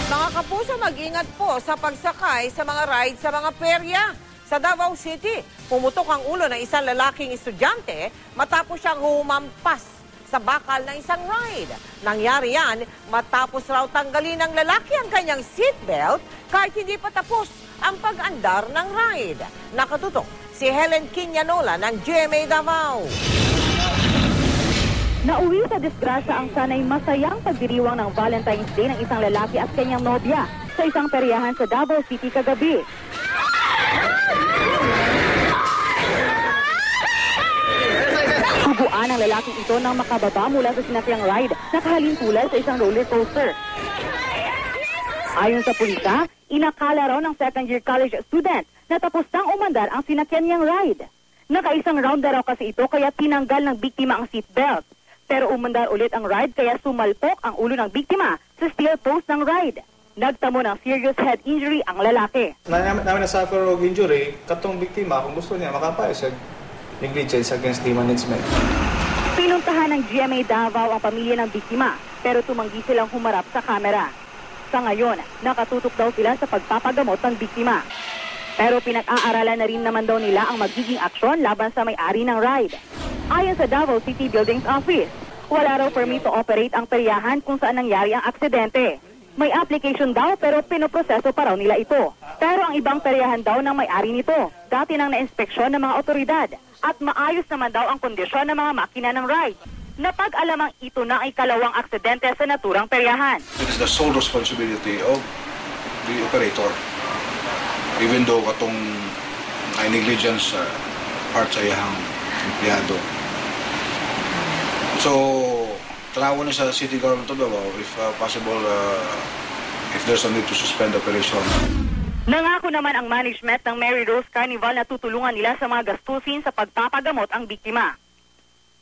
Mga kapuso, mag-ingat po sa pagsakay sa mga ride sa mga perya. Sa Davao City, pumutok ang ulo ng isang lalaking estudyante matapos siyang humampas sa bakal ng isang ride. Nangyari yan matapos raw tanggalin ng lalaki ang kanyang seatbelt kahit hindi pa tapos ang pag-andar ng ride. Nakatutok si Helen Quiñanola ng GMA Davao. Nauwi sa disgrasya ang sanay masayang pagdiriwang ng Valentine's Day ng isang lalaki at kanyang nobya sa isang peryahan sa Davao City kagabi. Subuan ang lalaking ito nang makababa mula sa sinakyang ride na kahalintulad sa isang roller coaster. Ayon sa pulisa, inakala raw ng second-year college student na tapos nang umandar ang sinakyan niyang ride. Nakaisang round na raw kasi ito kaya tinanggal ng biktima ang seatbelt. Pero umandar ulit ang ride kaya sumalpok ang ulo ng biktima sa steel post ng ride. Nagtamo ng serious head injury ang lalaki. Namin na-suffer og injury, katong biktima kung gusto niya makapayag sa negligence against the management. Pinuntahan ng GMA Davao ang pamilya ng biktima pero tumanggi silang humarap sa kamera. Sa ngayon, nakatutok daw sila sa pagpapagamot ng biktima. Pero pinag-aaralan na rin naman daw nila ang magiging aksyon laban sa may-ari ng ride. Ayon sa Davao City Buildings Office, wala raw permit to operate ang peryahan kung saan nangyari ang aksidente. May application daw pero pinoproseso pa raw nila ito. Pero ang ibang peryahan daw ng may-ari nito, dati nang na-inspeksyon ng mga otoridad at maayos naman daw ang kondisyon ng mga makina ng ride. Napag-alamang ito na ay kalawang aksidente sa naturang peryahan. It is the sole responsibility of the operator. Even though katong negligence part sa iyang empleyado. So, tanawan na sa city government of Davao if possible, if there's a need to suspend the operation. Nangako naman ang management ng Mary Rose Carnival na tutulungan nila sa mga gastusin sa pagpapagamot ang biktima.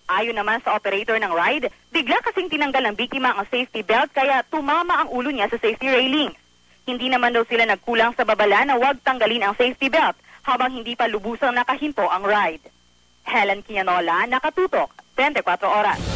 Ayon naman sa operator ng ride, bigla kasing tinanggal ng biktima ang safety belt kaya tumama ang ulo niya sa safety railing. Hindi naman daw sila nagkulang sa babala na huwag tanggalin ang safety belt habang hindi pa lubusang nakahinto ang ride. Helen Quiñanola, nakatutok, 24 oras.